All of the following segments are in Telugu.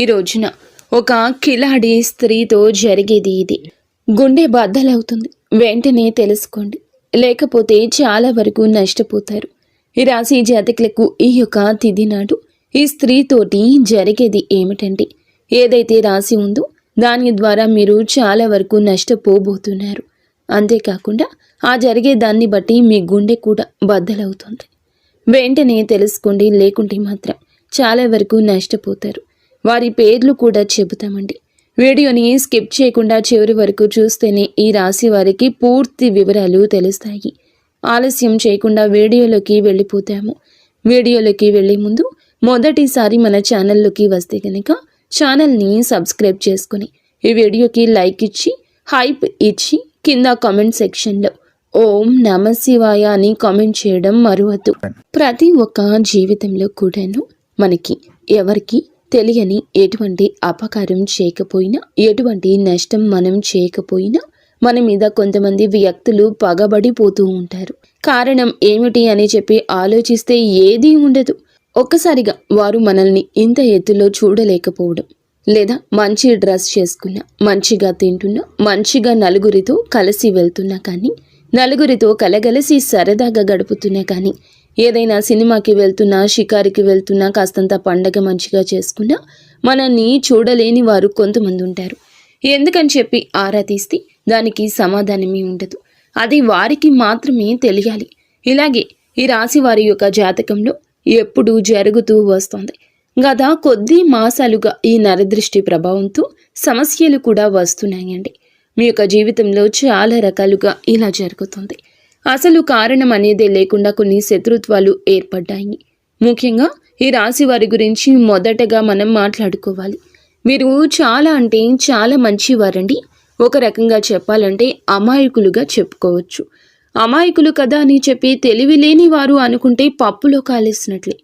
ఈ రోజున ఒక కిలాడి స్త్రీతో జరిగేది ఇది. గుండె బద్దలవుతుంది. వెంటనే తెలుసుకోండి, లేకపోతే చాలా వరకు నష్టపోతారు. ఈ రాశి జాతకులకు ఈ యొక్క తిథి నాడు ఈ స్త్రీతోటి జరిగేది ఏమిటంటే, ఏదైతే రాసి ఉందో దాని ద్వారా మీరు చాలా వరకు నష్టపోబోతున్నారు. అంతేకాకుండా ఆ జరిగే దాన్ని బట్టి మీ గుండె కూడా బద్దలవుతుంది. వెంటనే తెలుసుకోండి, లేకుంటే మాత్రం చాలా వరకు నష్టపోతారు. వారి పేర్లు కూడా చెబుతామండి. వీడియోని స్కిప్ చేయకుండా చివరి వరకు చూస్తేనే ఈ రాశి వారికి పూర్తి వివరాలు తెలుస్తాయి. ఆలస్యం చేయకుండా వీడియోలోకి వెళ్ళిపోతాము. వీడియోలోకి వెళ్ళే ముందు మొదటిసారి మన ఛానల్లోకి వస్తే కనుక ఛానల్ని సబ్స్క్రైబ్ చేసుకుని ఈ వీడియోకి లైక్ ఇచ్చి హైప్ ఇచ్చి కింద కామెంట్ సెక్షన్లో ఓం నమ శివాయ అని కామెంట్ చేయడం మరువద్దు. ప్రతి ఒక్క జీవితంలో కూడాను మనకి ఎవరికి తెలియని ఎటువంటి అపకారం చేయకపోయినా, ఎటువంటి నష్టం మనం చేయకపోయినా మన మీద కొంతమంది వ్యక్తులు పగబడిపోతూ ఉంటారు. కారణం ఏమిటి అని చెప్పి ఆలోచిస్తే ఏదీ ఉండదు. ఒక్కసారిగా వారు మనల్ని ఇంత ఎత్తులో చూడలేకపోవడం, లేదా మంచి డ్రెస్ చేసుకున్నా, మంచిగా తింటున్నా, మంచిగా నలుగురితో కలిసి వెళ్తున్నా కానీ, నలుగురితో కలగలిసి సరదాగా గడుపుతున్నా కానీ, ఏదైనా సినిమాకి వెళ్తున్నా, షికారికి వెళ్తున్నా, కాస్తంత పండగ మంచిగా చేసుకున్నా మనల్ని చూడలేని వారు కొంతమంది ఉంటారు. ఎందుకని చెప్పి ఆరా తీస్తే దానికి సమాధానమే ఉండదు. అది వారికి మాత్రమే తెలియాలి. ఇలాగే ఈ రాశి వారి యొక్క జాతకంలో ఎప్పుడూ జరుగుతూ వస్తుంది. గత కొద్ది మాసాలుగా ఈ నరదృష్టి ప్రభావంతో సమస్యలు కూడా వస్తున్నాయండి. మీ యొక్క జీవితంలో చాలా రకాలుగా ఇలా జరుగుతుంది. అసలు కారణం అనేదే లేకుండా కొన్ని శత్రుత్వాలు ఏర్పడ్డాయి. ముఖ్యంగా ఈ రాశి వారి గురించి మొదటగా మనం మాట్లాడుకోవాలి. మీరు చాలా అంటే చాలా మంచివారండి. ఒక రకంగా చెప్పాలంటే అమాయకులుగా చెప్పుకోవచ్చు. అమాయకులు కదా అని చెప్పి తెలివి లేని వారు అనుకుంటే పప్పులో కాలేసినట్లే.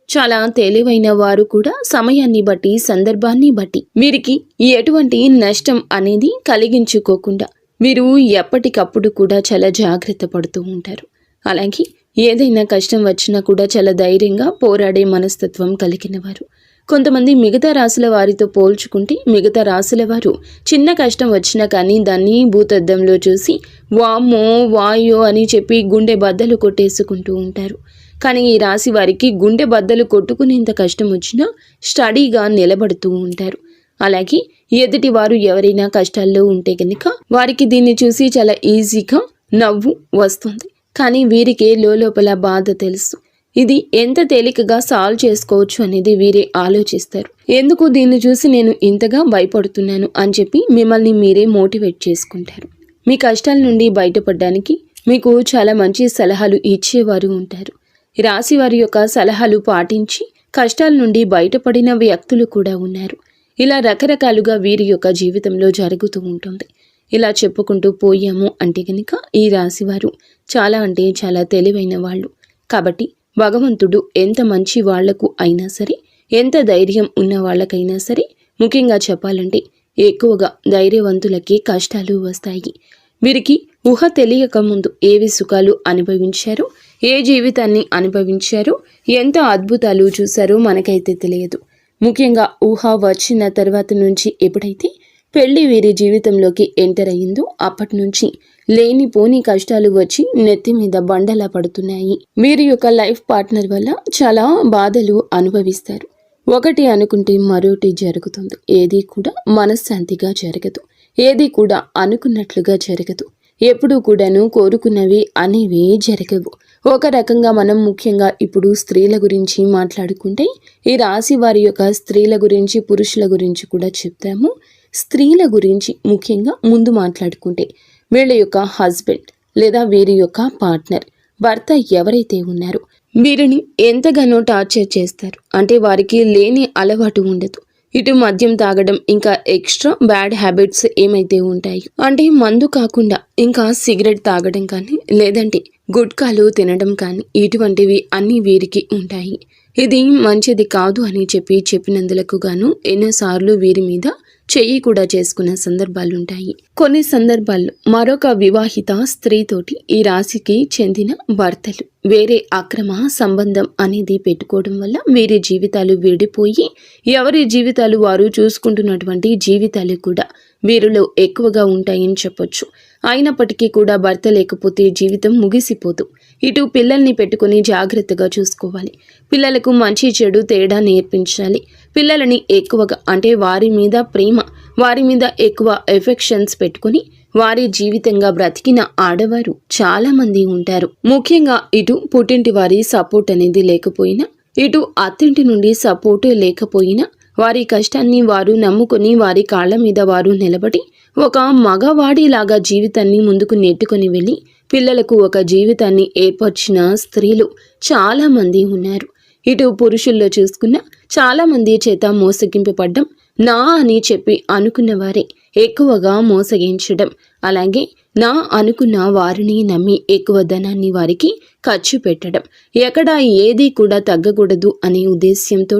చాలా తెలివైన వారు కూడా సమయాన్ని బట్టి, సందర్భాన్ని బట్టి వీరికి ఎటువంటి నష్టం అనేది కలిగించుకోకుండా మీరు ఎప్పటికప్పుడు కూడా చాలా జాగ్రత్త పడుతూ ఉంటారు. అలాగే ఏదైనా కష్టం వచ్చినా కూడా చాలా ధైర్యంగా పోరాడే మనస్తత్వం కలిగిన వారు. కొంతమంది మిగతా రాశుల వారితో పోల్చుకుంటే మిగతా రాశుల వారు చిన్న కష్టం వచ్చినా కానీ దాన్ని భూతద్దంలో చూసి వామ్మో వాయో అని చెప్పి గుండె బద్దలు కొట్టేసుకుంటూ ఉంటారు. కానీ ఈ రాశి వారికి గుండె బద్దలు కొట్టుకునేంత కష్టం వచ్చినా స్టడీగా నిలబడుతూ ఉంటారు. అలాగే ఎదుటి వారు ఎవరైనా కష్టాల్లో ఉంటే కనుక వారికి దీన్ని చూసి చాలా ఈజీగా నవ్వు వస్తుంది. కానీ వీరికి లోపల బాధ తెలుసు. ఇది ఎంత తేలికగా సాల్వ్ చేసుకోవచ్చు అనేది వీరే ఆలోచిస్తారు. ఎందుకు దీన్ని చూసి నేను ఇంతగా భయపడుతున్నాను అని చెప్పి మిమ్మల్ని మీరే మోటివేట్ చేసుకుంటారు. మీ కష్టాల నుండి బయటపడడానికి మీకు చాలా మంచి సలహాలు ఇచ్చేవారు ఉంటారు. రాశి వారి యొక్క సలహాలు పాటించి కష్టాల నుండి బయటపడిన వ్యక్తులు కూడా ఉన్నారు. ఇలా రకరకాలుగా వీరి యొక్క జీవితంలో జరుగుతూ ఉంటుంది. ఇలా చెప్పుకుంటూ పోయాము అంటే కనుక ఈ రాశి వారు చాలా అంటే చాలా తెలివైన వాళ్ళు. కాబట్టి భగవంతుడు ఎంత మంచి వాళ్లకు అయినా సరే, ఎంత ధైర్యం ఉన్న వాళ్ళకైనా సరే, ముఖ్యంగా చెప్పాలంటే ఎక్కువగా ధైర్యవంతులకి కష్టాలు వస్తాయి. వీరికి ఊహ తెలియక ముందు ఏవి సుఖాలు అనుభవించారో, ఏ జీవితాన్ని అనుభవించారో, ఎంత అద్భుతాలు చూశారో మనకైతే తెలియదు. ముఖ్యంగా ఊహ వచ్చిన తర్వాత నుంచి ఎప్పుడైతే పెళ్లి వీరి జీవితంలోకి ఎంటర్ అయ్యిందో అప్పటి నుంచి లేనిపోని కష్టాలు వచ్చి నెత్తి మీద బండలా పడుతున్నాయి. వీరి యొక్క లైఫ్ పార్ట్నర్ వల్ల చాలా బాధలు అనుభవిస్తారు. ఒకటి అనుకుంటే మరొకటి జరుగుతుంది. ఏది కూడా మనశ్శాంతిగా జరగదు. ఏది కూడా అనుకున్నట్లుగా జరగదు. ఎప్పుడూ కూడాను కోరుకున్నవి అనేవి జరగవు. ఒక రకంగా మనం ముఖ్యంగా ఇప్పుడు స్త్రీల గురించి మాట్లాడుకుంటే ఈ రాశి వారి యొక్క స్త్రీల గురించి, పురుషుల గురించి కూడా చెప్తాము. స్త్రీల గురించి ముఖ్యంగా ముందు మాట్లాడుకుంటే వీళ్ళ యొక్క హస్బెండ్ లేదా వీరి యొక్క పార్ట్నర్, భర్త ఎవరైతే ఉన్నారో వీరిని ఎంతగానో టార్చర్ చేస్తారు. అంటే వారికి లేని అలవాటు ఉండదు. ఇటు మద్యం తాగడం, ఇంకా ఎక్స్ట్రా బ్యాడ్ హ్యాబిట్స్ ఏమైతే ఉంటాయి అంటే మందు కాకుండా ఇంకా సిగరెట్ తాగడం కానీ, లేదంటే గుట్కాలు తినడం కానీ, ఇటువంటివి అన్నీ వీరికి ఉంటాయి. ఇది మంచిది కాదు అని చెప్పినందులకు గాను ఎన్నోసార్లు వీరి మీద చెయ్యి కూడా చేసుకున్న సందర్భాలుంటాయి. కొన్ని సందర్భాల్లో మరొక వివాహిత స్త్రీతోటి ఈ రాశికి చెందిన భర్తలు వేరే అక్రమ సంబంధం అనేది పెట్టుకోవడం వల్ల వీరి జీవితాలు విడిపోయి ఎవరి జీవితాలు వారు చూసుకుంటున్నటువంటి జీవితాలు కూడా వీరిలో ఎక్కువగా ఉంటాయని చెప్పొచ్చు. అయినప్పటికీ కూడా భర్త లేకపోతే జీవితం ముగిసిపోదు. ఇటు పిల్లల్ని పెట్టుకుని జాగ్రత్తగా చూసుకోవాలి. పిల్లలకు మంచి చెడు తేడా నేర్పించాలి. పిల్లలని ఎక్కువగా అంటే వారి మీద ప్రేమ, వారి మీద ఎక్కువ ఎఫెక్షన్స్ పెట్టుకుని వారి జీవితంగా బ్రతికిన ఆడవారు చాలా మంది ఉంటారు. ముఖ్యంగా ఇటు పుట్టింటి వారి సపోర్ట్ అనేది లేకపోయినా, ఇటు అత్తింటి నుండి సపోర్ట్ లేకపోయినా వారి కష్టాన్ని వారు నమ్ముకొని వారి కాళ్ళ మీద వారు నిలబడి ఒక మగవాడిలాగా జీవితాన్ని ముందుకు నెట్టుకొని వెళ్ళి పిల్లలకు ఒక జీవితాన్ని ఏర్పరిచిన స్త్రీలు చాలా మంది ఉన్నారు. ఇటు పురుషుల్లో చూసుకున్న చాలా మంది చేత మోసగింపబడ్డం, నా అని చెప్పి అనుకున్న వారే ఎక్కువగా మోసగించడం, అలాగే నా అనుకున్న వారిని నమ్మి ఎక్కువ ధనాన్ని వారికి ఖర్చు పెట్టడం, ఎక్కడ ఏది కూడా తగ్గకూడదు అనే ఉద్దేశ్యంతో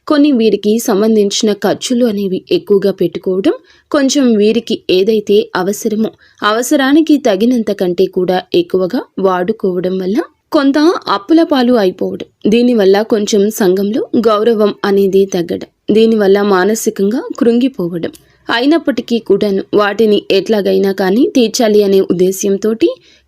కొన్ని వీరికి సంబంధించిన ఖర్చులు అనేవి ఎక్కువగా పెట్టుకోవడం, కొంచెం వీరికి ఏదైతే అవసరమో అవసరానికి తగినంత కంటే కూడా ఎక్కువగా వాడుకోవడం వల్ల కొంత అప్పుల పాలు అయిపోవడం, దీనివల్ల కొంచెం సంఘంలో గౌరవం అనేది తగ్గడం, దీనివల్ల మానసికంగా కృంగిపోవడం, అయినప్పటికీ కూడాను వాటిని ఎట్లాగైనా కానీ తీర్చాలి అనే ఉద్దేశ్యంతో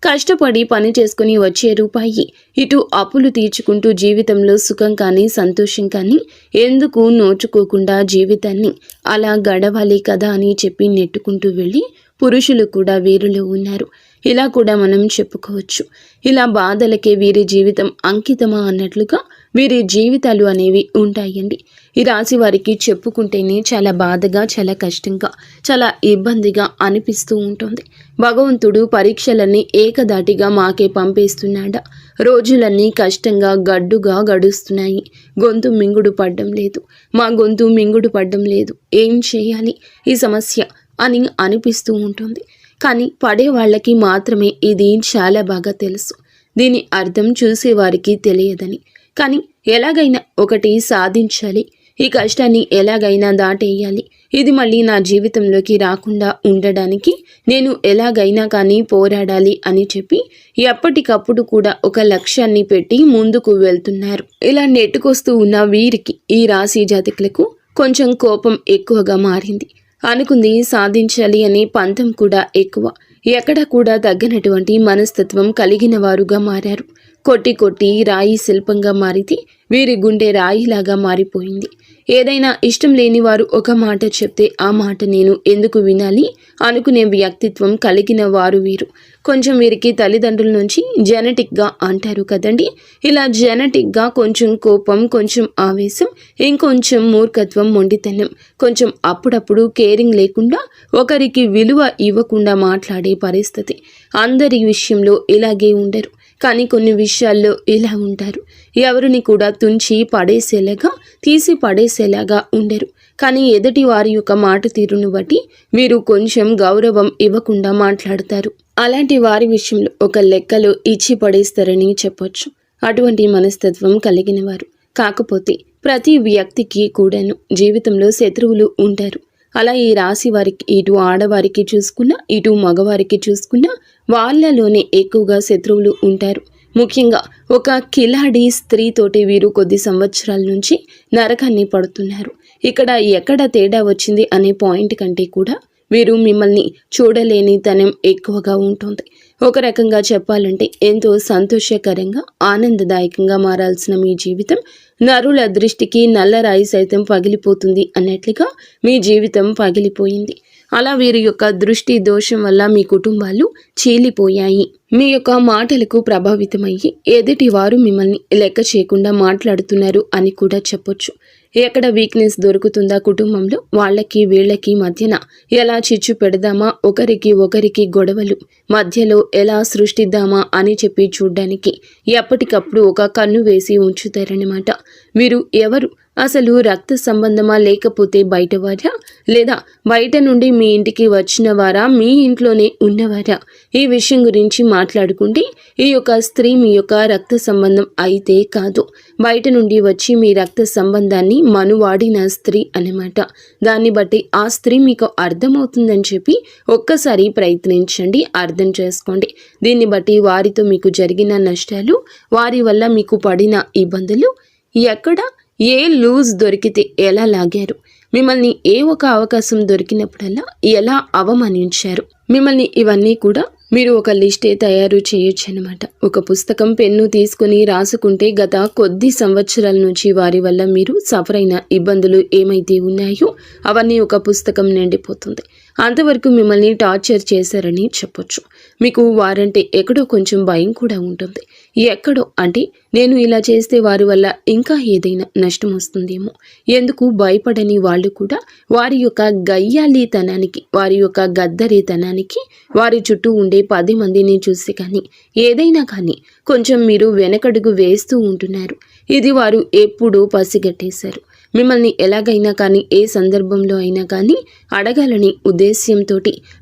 కష్టపడి పని చేసుకుని వచ్చే రూపాయి ఇటు అప్పులు తీర్చుకుంటూ జీవితంలో సుఖం కానీ సంతోషం కానీ ఎందుకు నోచుకోకుండా జీవితాన్ని అలా గడవాలి కదా అని చెప్పి నెట్టుకుంటూ వెళ్ళి పురుషులు కూడా వీరిలో ఉన్నారు. ఇలా కూడా మనం చెప్పుకోవచ్చు. ఇలా బాధలకే వీరి జీవితం అంకితమా అన్నట్లుగా వీరి జీవితాలు అనేవి ఉంటాయండి. ఈ రాశి వారికి చెప్పుకుంటేనే చాలా బాధగా, చాలా కష్టంగా, చాలా ఇబ్బందిగా అనిపిస్తూ ఉంటుంది. భగవంతుడు పరీక్షలన్నీ ఏకదాటిగా మాకే పంపేస్తున్నాడా? రోజులన్నీ కష్టంగా గడ్డుగా గడుస్తున్నాయి. గొంతు మింగుడు పడ్డం లేదు, మా గొంతు మింగుడు పడ్డం లేదు, ఏం చేయాలి ఈ సమస్య అని అనిపిస్తూ ఉంటుంది. కానీ పడే వాళ్ళకి మాత్రమే ఇది చాలా బాగా తెలుసు. దీని అర్థం చూసేవారికి తెలియదని. కానీ ఎలాగైనా ఒకటి సాధించాలి, ఈ కష్టాన్ని ఎలాగైనా దాటేయాలి, ఇది మళ్ళీ నా జీవితంలోకి రాకుండా ఉండడానికి నేను ఎలాగైనా కానీ పోరాడాలి అని చెప్పి ఎప్పటికప్పుడు కూడా ఒక లక్ష్యాన్ని పెట్టి ముందుకు వెళ్తున్నారు. ఇలా నెట్టుకొస్తూ ఉన్న వీరికి ఈ రాశి జాతకులకు కొంచెం కోపం ఎక్కువగా మారింది. అనుకుంది సాధించాలి అనే పంతం కూడా ఎక్కువ. ఎక్కడ కూడా తగ్గనటువంటి మనస్తత్వం కలిగిన వారుగా మారారు. కొట్టి కొట్టి రాయి శిల్పంగా మారితే వీరి గుండె రాయిలాగా మారిపోయింది. ఏదైనా ఇష్టం లేని వారు ఒక మాట చెప్తే ఆ మాట నేను ఎందుకు వినాలి అనుకునే వ్యక్తిత్వం కలిగిన వారు వీరు. కొంచెం వీరికి తల్లిదండ్రుల నుంచి జెనెటిక్గా అంటారు కదండి, ఇలా జెనెటిక్గా కొంచెం కోపం, కొంచెం ఆవేశం, ఇంకొంచెం మూర్ఖత్వం, మొండితనం, కొంచెం అప్పుడప్పుడు కేరింగ్ లేకుండా ఒకరికి విలువ ఇవ్వకుండా మాట్లాడే పరిస్థితి. అందరి విషయంలో ఇలాగే ఉండరు, కానీ కొన్ని విషయాల్లో ఇలా ఉంటారు. ఎవరిని కూడా తుంచి పడేసేలాగా, తీసి పడేసేలాగా ఉండరు. కానీ ఎదుటి వారి యొక్క మాట తీరును బట్టి వీరు కొంచెం గౌరవం ఇవ్వకుండా మాట్లాడతారు. అలాంటి వారి విషయంలో ఒక లెక్కలో ఇచ్చి పడేస్తారని చెప్పొచ్చు. అటువంటి మనస్తత్వం కలిగిన వారు. కాకపోతే ప్రతి వ్యక్తికి కూడాను జీవితంలో శత్రువులు ఉంటారు. అలా ఈ రాశి వారికి ఇటు ఆడవారికి చూసుకున్నా, ఇటు మగవారికి చూసుకున్నా వాళ్ళలోనే ఎక్కువగా శత్రువులు ఉంటారు. ముఖ్యంగా ఒక కిలాడి స్త్రీతోటి వీరు కొద్ది సంవత్సరాల నుంచి నరకాన్ని పడుతున్నారు. ఇక్కడ ఎక్కడ తేడా వచ్చింది అనే పాయింట్ కంటే కూడా వీరు మిమ్మల్ని చూడలేని తనం ఎక్కువగా ఉంటుంది. ఒక రకంగా చెప్పాలంటే ఎంతో సంతోషకరంగా, ఆనందదాయకంగా మారాల్సిన మీ జీవితం నరుల దృష్టికి నల్లరాయి సైతం పగిలిపోతుంది అన్నట్లుగా మీ జీవితం పగిలిపోయింది. అలా వీరి యొక్క దృష్టి దోషం వల్ల మీ కుటుంబాలు చీలిపోయాయి. మీ యొక్క మాటలకు ప్రభావితమయ్యి ఎదుటి వారు మిమ్మల్ని లెక్క చేయకుండా మాట్లాడుతున్నారు అని కూడా చెప్పొచ్చు. ఎక్కడ వీక్నెస్ దొరుకుతుందా కుటుంబంలో, వాళ్ళకి వీళ్ళకి మధ్యన ఎలా చిచ్చు పెడదామా, ఒకరికి గొడవలు మధ్యలో ఎలా సృష్టిద్దామా అని చెప్పి చూడ్డానికి ఎప్పటికప్పుడు ఒక కన్ను వేసి ఉంచుతారన్నమాట. వీరు ఎవరు అసలు రక్త సంబంధమా లేకపోతే బయటవారా, లేదా బయట నుండి మీ ఇంటికి వచ్చిన వారా, మీ ఇంట్లోనే ఉన్నవారా? ఈ విషయం గురించి మాట్లాడుకుంటే ఈ యొక్క స్త్రీ మీ యొక్క రక్త సంబంధం అయితే కాదు, బయట నుండి వచ్చి మీ రక్త సంబంధాన్ని మనువాడిన స్త్రీ అన్నమాట. దాన్ని బట్టి ఆ స్త్రీ మీకు అర్థమవుతుందని చెప్పి ఒక్కసారి ప్రయత్నించండి, అర్థం చేసుకోండి. దీన్ని బట్టి వారితో మీకు జరిగిన నష్టాలు, వారి వల్ల మీకు పడిన ఇబ్బందులు, ఎక్కడ ఏ లూజ్ దొరికితే ఎలా లాగారు, మిమ్మల్ని ఏ ఒక అవకాశం దొరికినప్పుడల్లా ఎలా అవమానించారు, మిమ్మల్ని ఇవన్నీ కూడా మీరు ఒక లిస్టే తయారు చేయొచ్చు అనమాట. ఒక పుస్తకం పెన్ను తీసుకుని రాసుకుంటే గత కొద్ది సంవత్సరాల నుంచి వారి వల్ల మీరు సఫర్ అయిన ఇబ్బందులు ఏమైతే ఉన్నాయో అవన్నీ ఒక పుస్తకం నిండిపోతుంది. అంతవరకు మిమ్మల్ని టార్చర్ చేశారని చెప్పొచ్చు. మీకు వారంటే ఎక్కడో కొంచెం భయం కూడా ఉంటుంది. ఎక్కడో అంటే నేను ఇలా చేస్తే వారి వల్ల ఇంకా ఏదైనా నష్టం వస్తుందేమో, ఎందుకు భయపడని వాళ్ళు కూడా వారి యొక్క గయ్యాళీతనానికి, వారి యొక్క గద్దరితనానికి, వారి చుట్టూ ఉండే 10 మందిని చూసి కానీ ఏదైనా కానీ కొంచెం మీరు వెనకడుగు వేస్తూ ఉంటున్నారు. ఇది వారు ఎప్పుడూ పసిగట్టేశారు. మిమ్మల్ని ఎలాగైనా కానీ ఏ సందర్భంలో అయినా కానీ అడగాలని ఉద్దేశ్యంతో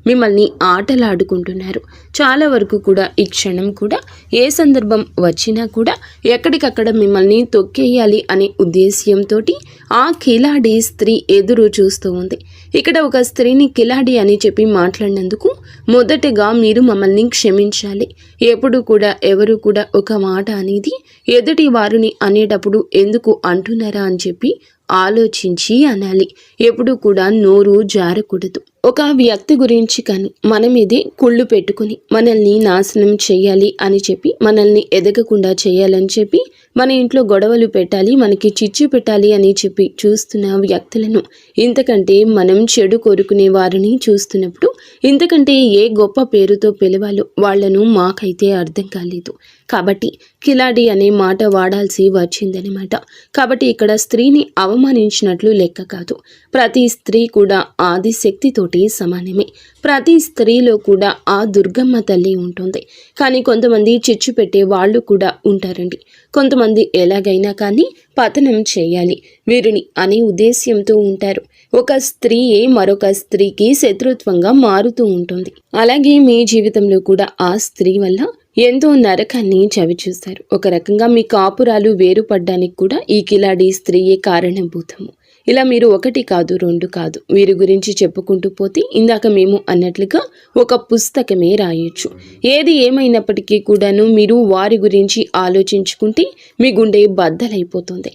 మిమ్మల్ని ఆటలాడుకుంటున్నారు. చాలా వరకు కూడా ఈ క్షణం కూడా ఏ సందర్భం వచ్చినా కూడా ఎక్కడికక్కడ మిమ్మల్ని తొక్కేయాలి అనే ఉద్దేశ్యంతో ఆ కిలాడి స్త్రీ ఎదురు చూస్తూ ఉంది. ఇక్కడ ఒక స్త్రీని కిలాడి అని చెప్పి మాట్లాడినందుకు మొదటగా మీరు మమ్మల్ని క్షమించాలి. ఎప్పుడు కూడా ఎవరు కూడా ఒక మాట అనేది ఎదుటి వారిని అనేటప్పుడు ఎందుకు అంటున్నారా అని చెప్పి ఆలోచించి అనాలి. ఎప్పుడు కూడా నోరు జారకూడదు. ఒక వ్యక్తి గురించి కానీ మన మీదే కుళ్ళు పెట్టుకుని మనల్ని నాశనం చేయాలి అని చెప్పి, మనల్ని ఎదగకుండా చేయాలని చెప్పి, మన ఇంట్లో గొడవలు పెట్టాలి, మనకి చిచ్చు పెట్టాలి అని చెప్పి చూస్తున్న వ్యక్తులను, ఇంతకంటే మనం చెడు కోరుకునే వారిని చూస్తున్నప్పుడు ఇంతకంటే ఏ గొప్ప పేరుతో పిలవాలో వాళ్లను మాకైతే అర్థం కాలేదు. కాబట్టి కిలాడి అనే మాట వాడాల్సి వచ్చిందనమాట. కాబట్టి ఇక్కడ స్త్రీని అవమానించినట్లు లెక్క కాదు. ప్రతి స్త్రీ కూడా ఆదిశక్తితోటి సమానమే. ప్రతి స్త్రీలో కూడా ఆ దుర్గమ్మ తల్లి ఉంటుంది. కానీ కొంతమంది చిచ్చు పెట్టే వాళ్ళు కూడా ఉంటారండి. కొంతమంది ఎలాగైనా కానీ పతనం చేయాలి వీరిని అనే ఉద్దేశ్యంతో ఉంటారు. ఒక స్త్రీయే మరొక స్త్రీకి శత్రుత్వంగా మారుతూ ఉంటుంది. అలాగే మీ జీవితంలో కూడా ఆ స్త్రీ వల్ల ఎంతో నరకాన్ని చవిచూస్తారు. ఒక రకంగా మీ కాపురాలు వేరుపడ్డానికి కూడా ఈ కిలాడి స్త్రీయే కారణభూతము. ఇలా మీరు 1 కాదు 2 కాదు వీరి గురించి చెప్పుకుంటూ పోతే ఇందాక మేము అన్నట్లుగా ఒక పుస్తకమే రాయొచ్చు. ఏది ఏమైనప్పటికీ కూడాను మీరు వారి గురించి ఆలోచించుకుంటే మీ గుండె బద్దలైపోతుంది.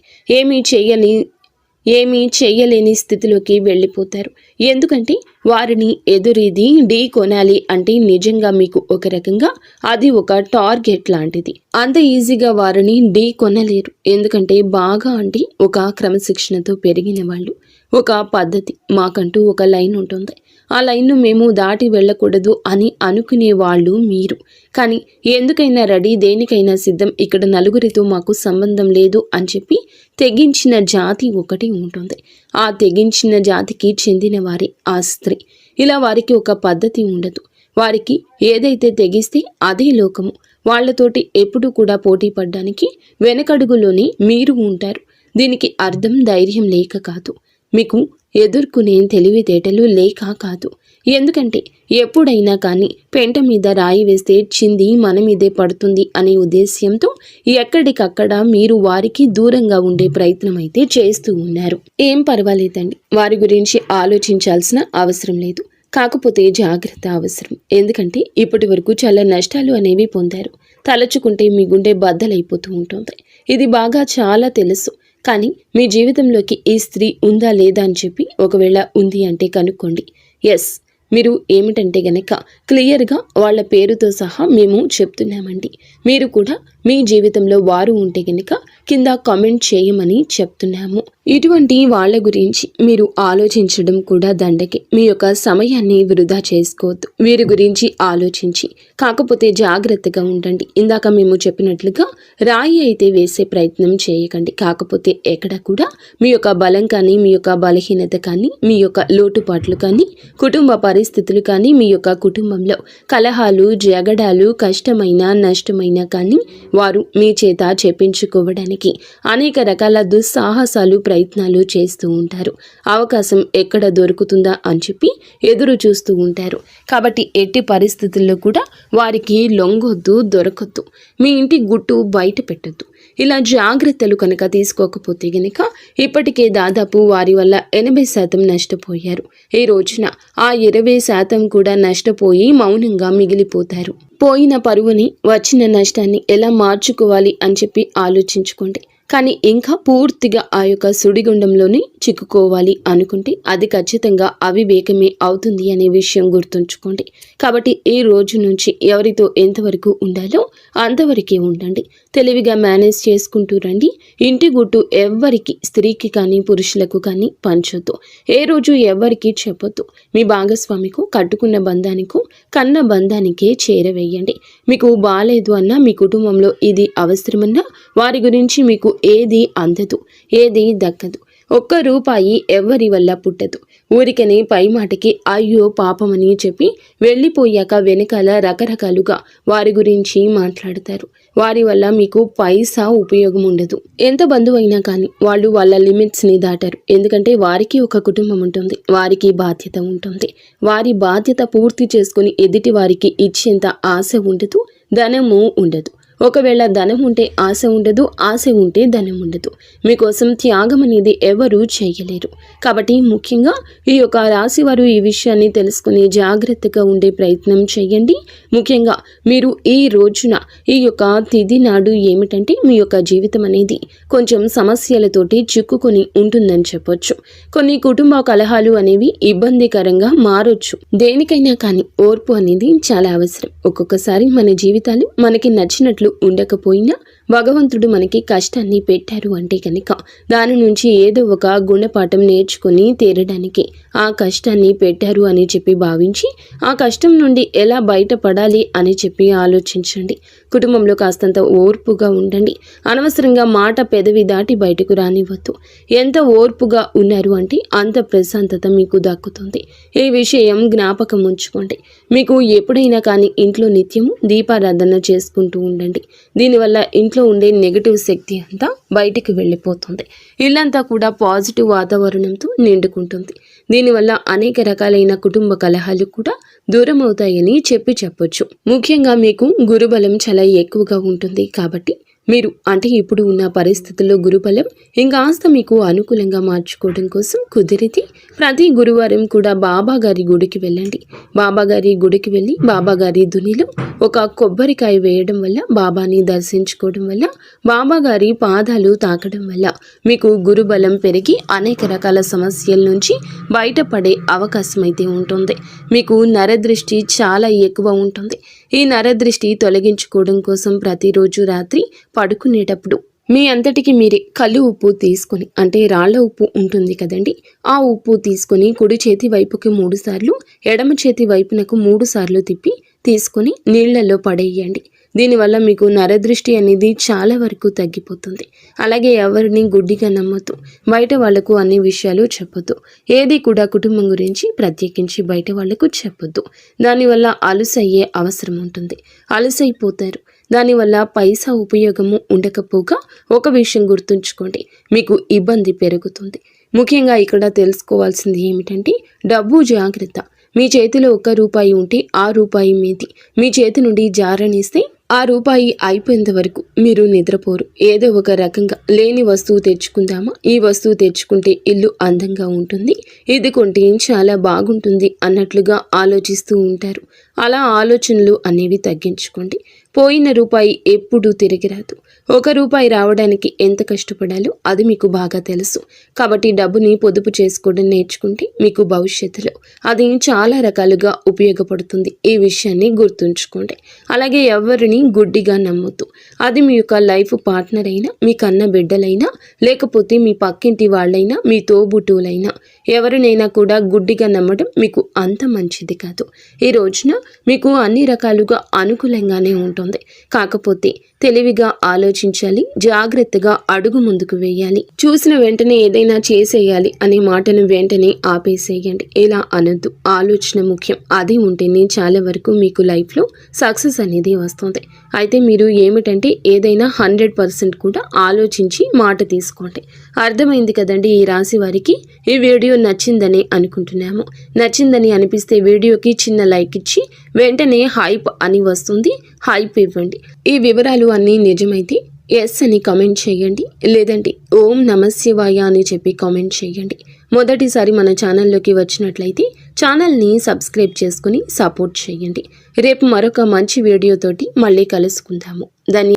ఏమీ చేయలేని స్థితిలోకి వెళ్ళిపోతారు. ఎందుకంటే వారిని ఎదురీది ఢీ కొనాలి అంటే నిజంగా మీకు ఒక రకంగా అది ఒక టార్గెట్ లాంటిది. అంత ఈజీగా వారిని ఢీ కొనలేరు. ఎందుకంటే బాగా అంటే ఒక క్రమశిక్షణతో పెరిగిన వాళ్ళు, ఒక పద్ధతి, మాకంటూ ఒక లైన్ ఉంటుంది. ఆ లైన్ను మేము దాటి వెళ్ళకూడదు అని అనుకునే వాళ్ళు మీరు. కానీ ఎందుకైనా రెడీ, దేనికైనా సిద్ధం, ఇక్కడ నలుగురితో మాకు సంబంధం లేదు అని చెప్పి తెగించిన జాతి ఒకటి ఉంటుంది. ఆ తెగించిన జాతికి చెందిన వారి ఆ స్త్రీ. ఇలా వారికి ఒక పద్ధతి ఉండదు. వారికి ఏదైతే తెగిస్తే అదే లోకము. వాళ్లతోటి ఎప్పుడు కూడా పోటీ పడ్డానికి వెనకడుగులోనే మీరు ఉంటారు. దీనికి అర్థం ధైర్యం లేక కాదు, మీకు ఎదుర్కొనే తెలివితేటలు లేక కాదు. ఎందుకంటే ఎప్పుడైనా కానీ పెంట మీద రాయి వేస్తే చింది మన మీదే పడుతుంది అనే ఉద్దేశ్యంతో ఎక్కడికక్కడ మీరు వారికి దూరంగా ఉండే ప్రయత్నం అయితే చేస్తూ ఉన్నారు. ఏం పర్వాలేదండి, వారి గురించి ఆలోచించాల్సిన అవసరం లేదు. కాకపోతే జాగ్రత్త అవసరం. ఎందుకంటే ఇప్పటి వరకు చాలా నష్టాలు అనేవి పొందారు. తలచుకుంటే మీ గుండె బద్దలైపోతూ ఉంటుంది. ఇది బాగా చాలా తెలుసు. కానీ మీ జీవితంలోకి ఈ స్త్రీ ఉందా లేదా అని చెప్పి ఒకవేళ ఉంది అంటే కనుక్కోండి. ఎస్, మీరు ఏమిటంటే గనక క్లియర్గా వాళ్ళ పేరుతో సహా మేము చెప్తున్నామండి. మీరు కూడా మీ జీవితంలో వారు ఉంటే గనక కింద కామెంట్ చేయమని చెప్తున్నాము. ఇటువంటి వాళ్ళ గురించి మీరు ఆలోచించడం కూడా దండకే. మీ యొక్క సమయాన్ని వృధా చేసుకోవద్దు. వీరి గురించి ఆలోచించి కాకపోతే జాగ్రత్తగా ఉండండి. ఇందాక మేము చెప్పినట్లుగా రాయి అయితే వేసే ప్రయత్నం చేయకండి. కాకపోతే ఎక్కడ కూడా మీ యొక్క బలం కానీ, మీ యొక్క బలహీనత కానీ, మీ యొక్క లోటుపాట్లు కానీ, కుటుంబ పరిస్థితులు కానీ, మీ యొక్క కుటుంబంలో కలహాలు, జగడాలు, కష్టమైన నష్టమైన కానీ వారు మీ చేత చెప్పించుకోవడానికి అనేక రకాల దుస్సాహసాలు ప్రయత్నాలు చేస్తూ ఉంటారు. అవకాశం ఎక్కడ దొరుకుతుందా అని చెప్పి ఎదురు చూస్తూ ఉంటారు. కాబట్టి ఎట్టి పరిస్థితుల్లో కూడా వారికి లొంగొద్దు, దొరకొద్దు. మీ ఇంటి గుట్టు బయట పెట్టొద్దు. ఇలా జాగ్రత్తలు కనుక తీసుకోకపోతే గనుక ఇప్పటికే దాదాపు వారి వల్ల 80% నష్టపోయారు. ఈ రోజున ఆ 20% కూడా నష్టపోయి మౌనంగా మిగిలిపోతారు. పోయిన పరువుని, వచ్చిన నష్టాన్ని ఎలా మార్చుకోవాలి అని చెప్పి ఆలోచించుకోండి. కానీ ఇంకా పూర్తిగా ఆ యొక్క సుడిగుండంలోనే చిక్కుకోవాలి అనుకుంటే అది ఖచ్చితంగా అవివేకమే అవుతుంది అనే విషయం గుర్తుంచుకోండి. కాబట్టి ఈ రోజు నుంచి ఎవరితో ఎంతవరకు ఉండాలో అంతవరకే ఉండండి. తెలివిగా మేనేజ్ చేసుకుంటూ రండి. ఇంటి గుట్టు ఎవ్వరికి, స్త్రీకి కానీ పురుషులకు కానీ పంచొద్దు. ఏ రోజు ఎవ్వరికి చెప్పొద్దు. మీ భాగస్వామికు, కట్టుకున్న బంధానికు, కన్న బంధానికే చేరవేయండి. మీకు బాలేదు అన్నా, మీ కుటుంబంలో ఇది అవసరమన్నా వారి గురించి మీకు ఏది అందదు, ఏది దక్కదు. ఒక్క రూపాయి ఎవ్వరి వల్ల పుట్టదు. ఊరికనే పై మాటకి అయ్యో పాపమని చెప్పి వెళ్ళిపోయాక వెనకాల రకరకాలుగా వారి గురించి మాట్లాడతారు. వారి వల్ల మీకు పైసా ఉపయోగం ఉండదు. ఎంత బంధువైనా కానీ వాళ్ళు వాళ్ళ లిమిట్స్ని దాటారు. ఎందుకంటే వారికి ఒక కుటుంబం ఉంటుంది, వారికి బాధ్యత ఉంటుంది. వారి బాధ్యత పూర్తి చేసుకుని ఎదుటి వారికి ఇచ్చేంత ఆశ ఉండదు, ధనము ఉండదు. ఒకవేళ ధనం ఉంటే ఆశ ఉండదు, ఆశ ఉంటే ధనం ఉండదు. మీకోసం త్యాగం అనేది ఎవరూ చేయలేరు. కాబట్టి ముఖ్యంగా ఈ యొక్క రాశి వారు ఈ విషయాన్ని తెలుసుకుని జాగ్రత్తగా ఉండే ప్రయత్నం చేయండి. ముఖ్యంగా మీరు ఈ రోజున ఈ యొక్క తిథి నాడు ఏమిటంటే మీ యొక్క జీవితం అనేది కొంచెం సమస్యలతోటి చిక్కుకొని ఉంటుందని చెప్పొచ్చు. కొన్ని కుటుంబ కలహాలు అనేవి ఇబ్బందికరంగా మారొచ్చు. దేనికైనా కానీ ఓర్పు అనేది చాలా అవసరం. ఒక్కొక్కసారి మన జీవితాలు మనకి నచ్చినట్లు ఉండకపోయినా భగవంతుడు మనకి కష్టాన్ని పెట్టారు అంటే కనుక దాని నుంచి ఏదో ఒక గుణపాఠం నేర్చుకుని తీరడానికి ఆ కష్టాన్ని పెట్టారు అని చెప్పి భావించి ఆ కష్టం నుండి ఎలా బయటపడాలి అని చెప్పి ఆలోచించండి. కుటుంబంలో కాస్తంత ఓర్పుగా ఉండండి. అనవసరంగా మాట పెదవి దాటి బయటకు రానివ్వద్దు. ఎంత ఓర్పుగా ఉన్నారు అంటే అంత ప్రశాంతత మీకు దక్కుతుంది. ఈ విషయం జ్ఞాపకం ఉంచుకోండి. మీకు ఎప్పుడైనా కానీ ఇంట్లో నిత్యము దీపారాధన చేసుకుంటూ ఉండండి. దీనివల్ల ఇంట్లో ఉండే నెగటివ్ శక్తి అంతా బయటికి వెళ్ళిపోతుంది. ఇల్లంతా కూడా పాజిటివ్ వాతావరణంతో నిండుకుంటుంది. దీనివల్ల అనేక రకాలైన కుటుంబ కలహాలు కూడా దూరం అవుతాయని చెప్పొచ్చు. ముఖ్యంగా మీకు గురుబలం చాలా ఎక్కువగా ఉంటుంది. కాబట్టి మీరు అంటే ఇప్పుడు ఉన్న పరిస్థితుల్లో గురుబలం ఇంకాస్త మీకు అనుకూలంగా మార్చుకోవడం కోసం కుదిరితే ప్రతి గురువారం కూడా బాబా గారి గుడికి వెళ్ళండి. బాబా గారి గుడికి వెళ్ళి బాబా గారి దునిలో ఒక కొబ్బరికాయ వేయడం వల్ల, బాబాని దర్శించుకోవడం వల్ల, బాబా గారి పాదాలు తాకడం వల్ల మీకు గురుబలం పెరిగి అనేక రకాల సమస్యల నుంచి బయటపడే అవకాశం అయితే ఉంటుంది. మీకు నరదృష్టి చాలా ఎక్కువ ఉంటుంది. ఈ నరదృష్టి తొలగించుకోవడం కోసం ప్రతిరోజు రాత్రి పడుకునేటప్పుడు మీ అంతటికి మీరే కళ్ళు ఉప్పు తీసుకొని, అంటే రాళ్ల ఉప్పు ఉంటుంది కదండి, ఆ ఉప్పు తీసుకొని కుడి చేతి వైపుకి 3 సార్లు, ఎడమ చేతి వైపునకు 3 సార్లు తిప్పి తీసుకొని నీళ్లలో పడేయండి. దీనివల్ల మీకు నరదృష్టి అనేది చాలా వరకు తగ్గిపోతుంది. అలాగే ఎవరిని గుడ్డిగా నమ్మొద్దు. బయట వాళ్లకు అన్ని విషయాలు చెప్పొద్దు. ఏది కూడా కుటుంబం గురించి ప్రత్యేకించి బయట వాళ్లకు చెప్పొద్దు. దానివల్ల అలుసయ్యే అవసరం ఉంటుంది. అలుసైపోతారు. దానివల్ల పైసా ఉపయోగము ఉండకపోగా ఒక విషయం గుర్తుంచుకోండి, మీకు ఇబ్బంది పెరుగుతుంది. ముఖ్యంగా ఇక్కడ తెలుసుకోవాల్సింది ఏమిటంటే డబ్బు జాగ్రత్త. మీ చేతిలో 1 రూపాయి ఉంటే ఆ రూపాయి మీది. మీ చేతి నుండి జారనిస్తే ఆ రూపాయి అయిపోయేంత వరకు మీరు నిద్రపోరు. ఏదో ఒక రకంగా లేని వస్తువు తెచ్చుకుందామా, ఈ వస్తువు తెచ్చుకుంటే ఇల్లు అందంగా ఉంటుంది, ఇది కొంటే చాలా బాగుంటుంది అన్నట్లుగా ఆలోచిస్తూ ఉంటారు. అలా ఆలోచనలు అనేవి తగ్గించుకోండి. పోయిన రూపాయి ఎప్పుడూ తిరిగి రాదు. 1 రూపాయి రావడానికి ఎంత కష్టపడాలో అది మీకు బాగా తెలుసు. కాబట్టి డబ్బుని పొదుపు చేసుకోవడం నేర్చుకుంటే మీకు భవిష్యత్తులో అది చాలా రకాలుగా ఉపయోగపడుతుంది. ఈ విషయాన్ని గుర్తుంచుకోండి. అలాగే ఎవరిని గుడ్డిగా నమ్మొద్దు. అది మీ యొక్క లైఫ్ పార్ట్నర్ అయినా, మీ కన్న బిడ్డలైనా, లేకపోతే మీ పక్కింటి వాళ్ళైనా, మీ తోబుట్టువులైనా, ఎవరినైనా కూడా గుడ్డిగా నమ్మడం మీకు అంత మంచిది కాదు. ఈ రోజున మీకు అన్ని రకాలుగా అనుకూలంగానే ఉంటుంది. ఉంటుంది. కాకపోతే తెలివిగా ఆలోచించాలి, జాగ్రత్తగా అడుగు ముందుకు వేయాలి. చూసిన వెంటనే ఏదైనా చేసేయాలి అనే మాటను వెంటనే ఆపేసేయండి. ఇలా అనొద్దు. ఆలోచన ముఖ్యం. అది ఉంటేనే చాలా వరకు మీకు లైఫ్లో సక్సెస్ అనేది వస్తుంది. అయితే మీరు ఏమిటంటే ఏదైనా 100% కూడా ఆలోచించి మాట తీసుకోండి. అర్థమైంది కదండి ఈ రాశి వారికి. ఈ వీడియో నచ్చిందని అనుకుంటున్నాము. నచ్చిందని అనిపిస్తే వీడియోకి చిన్న లైక్ ఇచ్చి వెంటనే హైప్ అని వస్తుంది, హైప్ ఇవ్వండి. ఈ వివరాలు అన్నీ నిజమైతే ఎస్ అని కామెంట్ చేయండి, లేదంటే ఓం నమశివాయ అని చెప్పి కామెంట్ చేయండి. మొదటిసారి మన ఛానల్లోకి వచ్చినట్లయితే ఛానల్ని సబ్స్క్రైబ్ చేసుకుని సపోర్ట్ చేయండి. రేపు మరొక మంచి వీడియోతోటి మళ్ళీ కలుసుకుందాము.